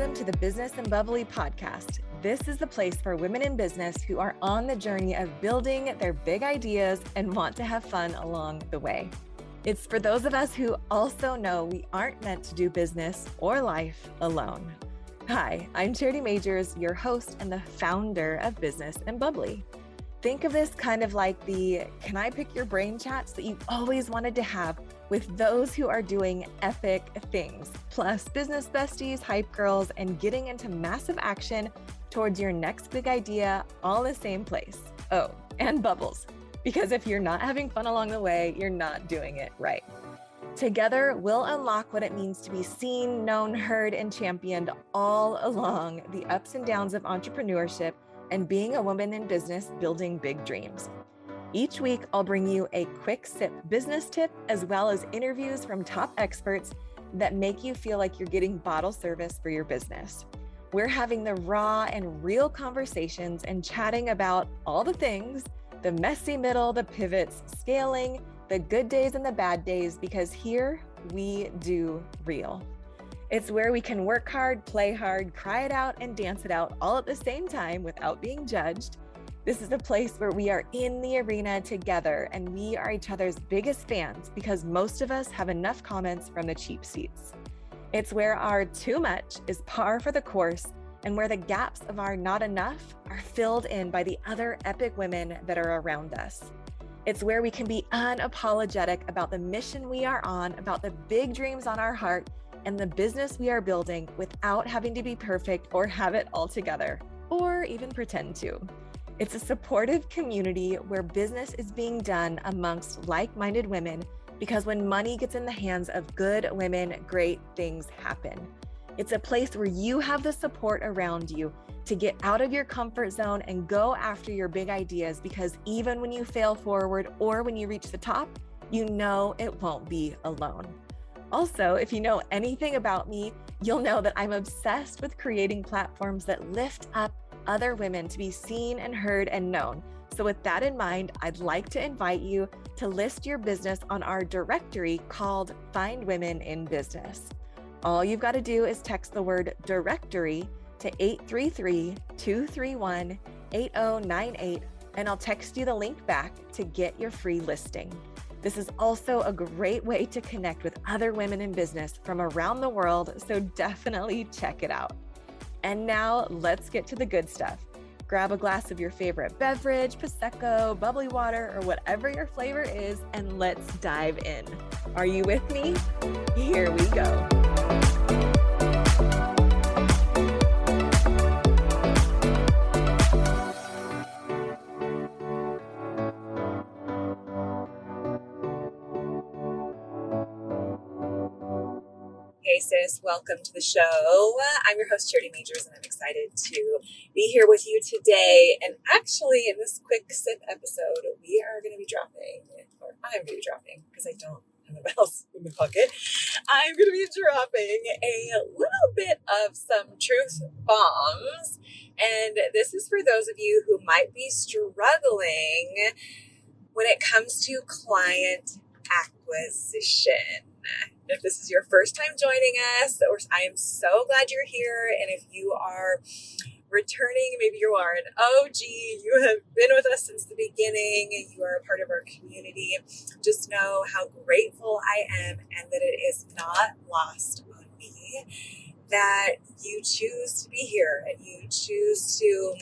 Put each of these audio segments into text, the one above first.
Welcome to the Business Bubbly podcast. This is the place for women in business who are on the journey of building their big ideas and want to have fun along the way. It's for those of us who also know we aren't meant to do business or life alone. Hi, I'm Charity Majors, your host and the founder of Business Bubbly. Think of this kind of like the can I pick your brain chats that you've always wanted to have with those who are doing epic things, plus business besties, hype girls, and getting into massive action towards your next big idea all in the same place. Oh, and bubbles, because if you're not having fun along the way, you're not doing it right. Together, we'll unlock what it means to be seen, known, heard, and championed all along the ups and downs of entrepreneurship and being a woman in business building big dreams. Each week, I'll bring you a quick sip business tip, as well as interviews from top experts that make you feel like you're getting bottle service for your business. We're having the raw and real conversations and chatting about all the things, the messy middle, the pivots, scaling, the good days and the bad days, because here we do real. It's where we can work hard, play hard, cry it out, and dance it out all at the same time without being judged. This is a place where we are in the arena together and we are each other's biggest fans because most of us have enough comments from the cheap seats. It's where our too much is par for the course and where the gaps of our not enough are filled in by the other epic women that are around us. It's where we can be unapologetic about the mission we are on, about the big dreams on our heart, and the business we are building without having to be perfect or have it all together, or even pretend to. It's a supportive community where business is being done amongst like-minded women, because when money gets in the hands of good women, great things happen. It's a place where you have the support around you to get out of your comfort zone and go after your big ideas, because even when you fail forward or when you reach the top, you know it won't be alone. Also, if you know anything about me, you'll know that I'm obsessed with creating platforms that lift up other women to be seen and heard and known. So with that in mind, I'd like to invite you to list your business on our directory called Find Women in Business. All you've got to do is text the word directory to 833-231-8098, and I'll text you the link back to get your free listing. This is also a great way to connect with other women in business from around the world, so definitely check it out. And now let's get to the good stuff. Grab a glass of your favorite beverage, Prosecco, bubbly water, or whatever your flavor is, and let's dive in. Are you with me? Here we go. Hey sis, welcome to the show. I'm your host, Charity Majors, and I'm excited to be here with you today. And actually, in this quick sip episode, we are going to be dropping, or I'm going to be dropping, because I don't have a mouse in my pocket. I'm going to be dropping a little bit of some truth bombs. And this is for those of you who might be struggling when it comes to client acquisition. If this is your first time joining us, I am so glad you're here. And if you are returning, maybe you are an OG, you have been with us since the beginning, you are a part of our community, just know how grateful I am and that it is not lost on me that you choose to be here and you choose to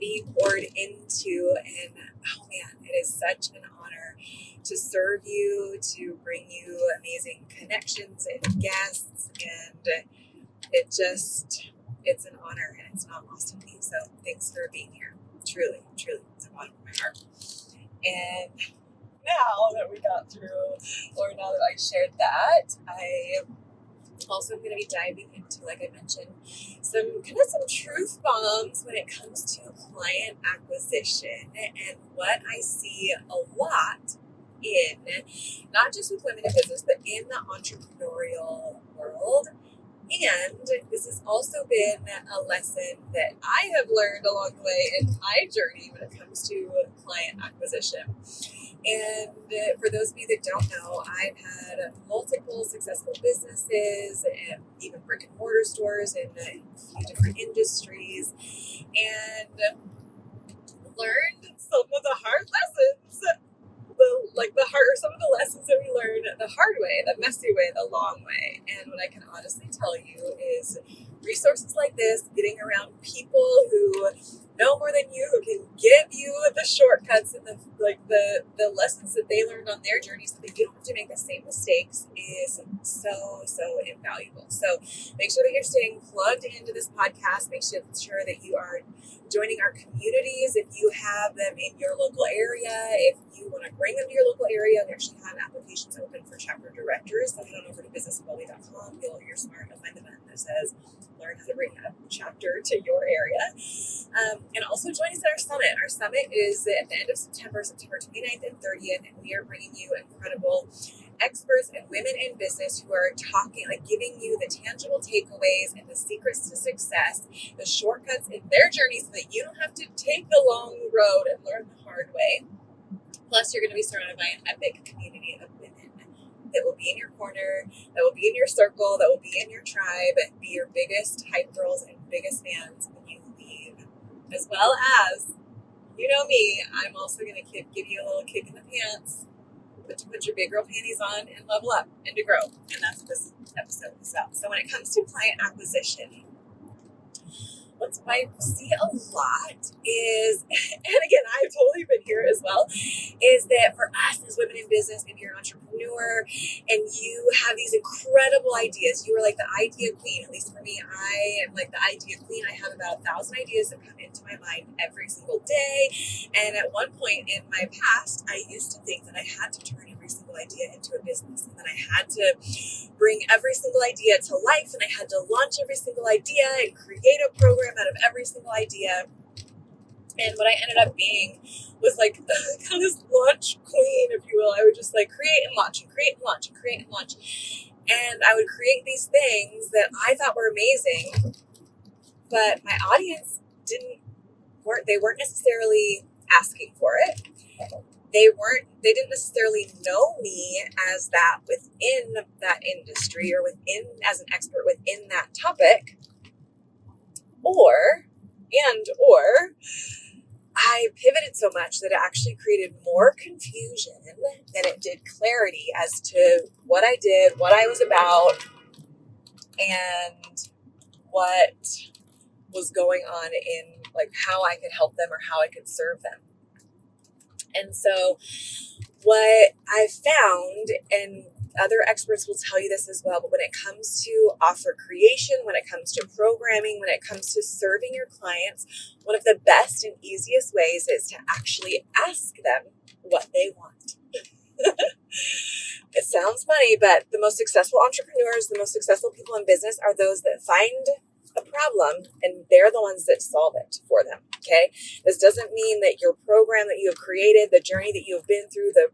be poured into. And oh man, it is such an honor to serve you, to bring you amazing connections and guests, and it's an honor and it's not lost on me. So thanks for being here. Truly, truly, it's a bottom of my heart. And now that we got through, or now that I shared that, I also going to be diving into, like I mentioned, some truth bombs when it comes to client acquisition and what I see a lot in, not just with women in business, but in the entrepreneurial world. And this has also been a lesson that I have learned along the way in my journey when it comes to client acquisition. And for those of you that don't know, I've had multiple successful businesses and even brick and mortar stores in a few different industries, and learned some of the hard lessons. Some of the lessons that we learn the hard way, the messy way, the long way. And what I can honestly tell you is resources like this, getting around people who know more than you, who can give you the shortcuts and the lessons that they learned on their journey so that you don't have to make the same mistakes is so invaluable. So make sure that you're staying plugged into this podcast. Make sure that you are joining our communities if you have them in your local area. If you want to bring them to your local area, we actually have applications open for chapter directors. So head on over to businessbubbly.com. You're smart. You'll find the button that says learn how to bring a chapter to your area. And also join us at our summit. Our summit is at the end of September 29th and 30th, and we are bringing you incredible experts and women in business who are talking, giving you the tangible takeaways and the secrets to success, the shortcuts in their journey so that you don't have to take the long road and learn the hard way. Plus, you're going to be surrounded by an epic community of women that will be in your corner, that will be in your circle, that will be in your tribe, be your biggest hype girls and biggest fans when you leave. As well as, you know me, I'm also going to give you a little kick in the pants to put your big girl panties on and level up and to grow. And that's what this episode is about. So when it comes to client acquisition, what I see a lot is, and again, I've totally been here as well, is that for us as women in business, maybe you're an entrepreneur and you have these incredible ideas. You are like the idea queen. At least for me, I am like the idea queen. I have about 1,000 ideas that come into my mind every single day. And at one point in my past, I used to think that I had to turn every single idea into a business, and that I had to bring every single idea to life, and I had to launch every single idea and create a program out of every single idea. And what I ended up being was like kind of this launch queen, if you will. I would just create and launch and create and launch and create and launch. And I would create these things that I thought were amazing, but my audience weren't necessarily asking for it. They didn't necessarily know me as that within that industry or as an expert within that topic, or I pivoted so much that it actually created more confusion than it did clarity as to what I did, what I was about, and what was going on in how I could help them or how I could serve them. And so what I found, and other experts will tell you this as well, but when it comes to offer creation, when it comes to programming, when it comes to serving your clients, one of the best and easiest ways is to actually ask them what they want. It sounds funny, but the most successful entrepreneurs, the most successful people in business are those that find a problem and they're the ones that solve it for them. Okay. This doesn't mean that your program that you have created, the journey that you have been through, the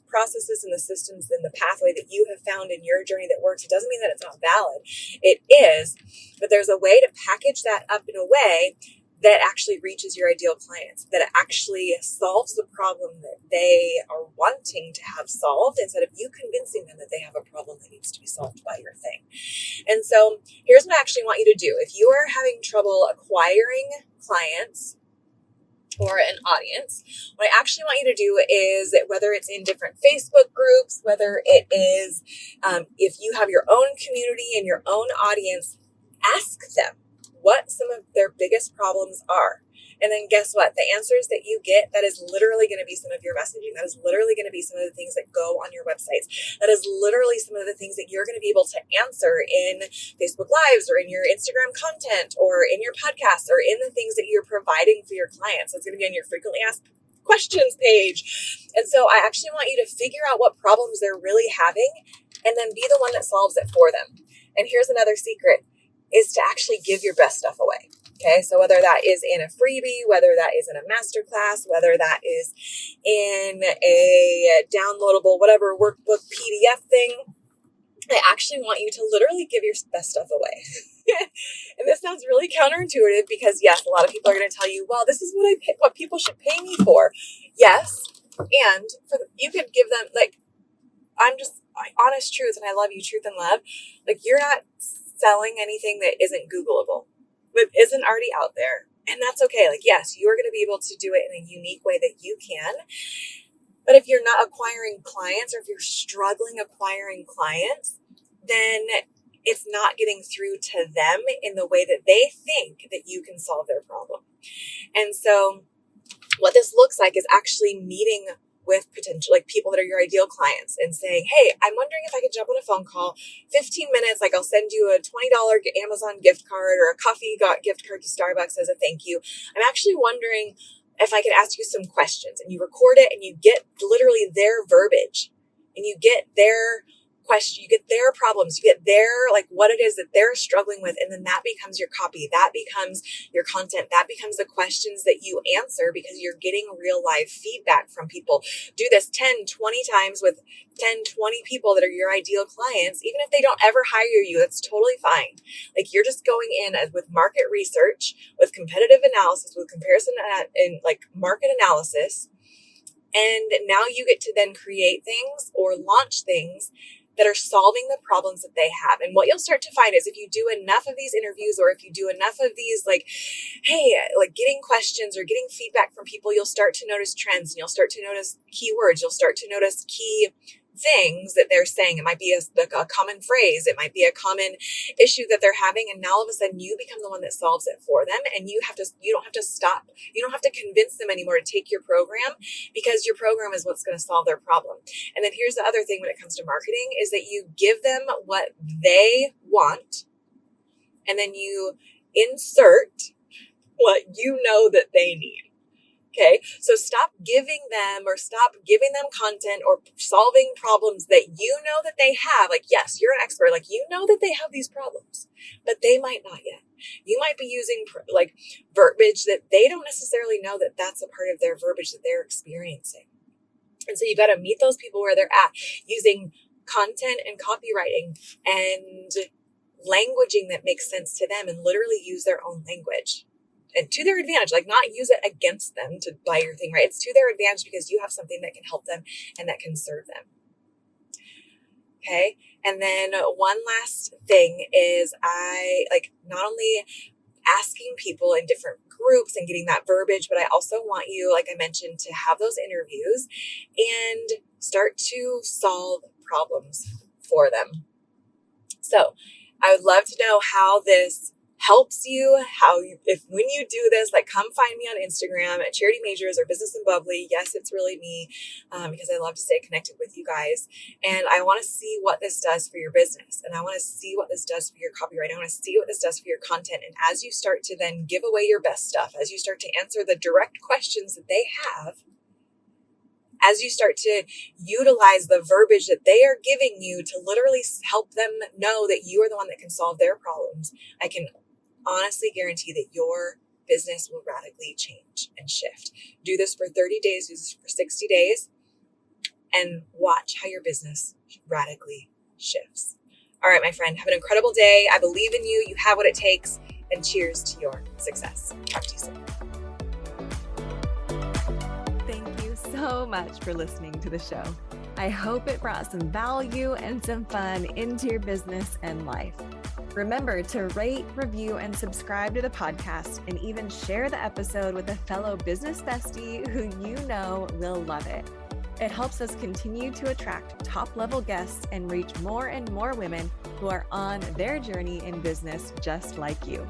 processes and the systems and the pathway that you have found in your journey that works, it doesn't mean that it's not valid. It is, but there's a way to package that up in a way that actually reaches your ideal clients, that actually solves the problem that they are wanting to have solved, instead of you convincing them that they have a problem that needs to be solved by your thing. And so here's what I actually want you to do. If you are having trouble acquiring clients or an audience, what I actually want you to do is, whether it's in different Facebook groups, whether it is if you have your own community and your own audience, ask them what some of their biggest problems are. And then guess what? The answers that you get, that is literally going to be some of your messaging. That is literally going to be some of the things that go on your websites. That is literally some of the things that you're going to be able to answer in Facebook Lives or in your Instagram content or in your podcast or in the things that you're providing for your clients. It's going to be on your frequently asked questions page. And so I actually want you to figure out what problems they're really having and then be the one that solves it for them. And here's another secret, is to actually give your best stuff away. Okay, so whether that is in a freebie, whether that is in a masterclass, whether that is in a downloadable, whatever workbook PDF thing, I actually want you to literally give your best stuff away. And this sounds really counterintuitive because yes, a lot of people are going to tell you, well, this is what people should pay me for. Yes, And you could give them, like, honest truth, and I love you, truth and love. Like, you're not selling anything that isn't Googleable, that isn't already out there. And that's okay. Like, yes, you're going to be able to do it in a unique way that you can. But if you're not acquiring clients, or if you're struggling acquiring clients, then it's not getting through to them in the way that they think that you can solve their problem. And so what this looks like is actually meeting with potential, like, people that are your ideal clients and saying, hey, I'm wondering if I could jump on a phone call, 15 minutes, like, I'll send you a $20 Amazon gift card or a coffee gift card to Starbucks as a thank you. I'm actually wondering if I could ask you some questions. And you record it, and you get literally their verbiage, and you get their question, you get their problems, you get their, like, what it is that they're struggling with. And then that becomes your copy, that becomes your content, that becomes the questions that you answer, because you're getting real life feedback from people. Do this 10, 20 times with 10, 20 people that are your ideal clients. Even if they don't ever hire you, that's totally fine. Like, you're just going in with market research, with competitive analysis, with comparison and like market analysis. And now you get to then create things or launch things that are solving the problems that they have. And what you'll start to find is, if you do enough of these interviews, or if you do enough of these, like, hey, like, getting questions or getting feedback from people, you'll start to notice trends, and you'll start to notice keywords. You'll start to notice key things that they're saying. It might be a common phrase. It might be a common issue that they're having. And now all of a sudden you become the one that solves it for them. And you don't have to stop. You don't have to convince them anymore to take your program, because your program is what's going to solve their problem. And then here's the other thing when it comes to marketing, is that you give them what they want, and then you insert what you know that they need. Okay, so stop giving them content or solving problems that you know that they have. Like, yes, you're an expert. Like, you know that they have these problems, but they might not yet. You might be using like verbiage that they don't necessarily know that that's a part of their verbiage that they're experiencing. And so you got to meet those people where they're at, using content and copywriting and languaging that makes sense to them, and literally use their own language. And to their advantage, like, not use it against them to buy your thing, right? It's to their advantage because you have something that can help them and that can serve them. Okay. And then one last thing is, I like not only asking people in different groups and getting that verbiage, but I also want you, like I mentioned, to have those interviews and start to solve problems for them. So I would love to know how this helps you, when you do this, like, come find me on Instagram at Charity Majors or Business and Bubbly. Yes, it's really me, because I love to stay connected with you guys. And I want to see what this does for your business. And I want to see what this does for your copyright. I want to see what this does for your content. And as you start to then give away your best stuff, as you start to answer the direct questions that they have, as you start to utilize the verbiage that they are giving you to literally help them know that you are the one that can solve their problems, I can honestly guarantee that your business will radically change and shift. Do this for 30 days, do this for 60 days, and watch how your business radically shifts. All right, my friend, have an incredible day. I believe in you. You have what it takes, and cheers to your success. Talk to you soon. Thank you so much for listening to the show. I hope it brought some value and some fun into your business and life. Remember to rate, review, and subscribe to the podcast, and even share the episode with a fellow business bestie who you know will love it. It helps us continue to attract top-level guests and reach more and more women who are on their journey in business just like you.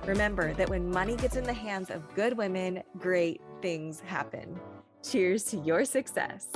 Remember that when money gets in the hands of good women, great things happen. Cheers to your success.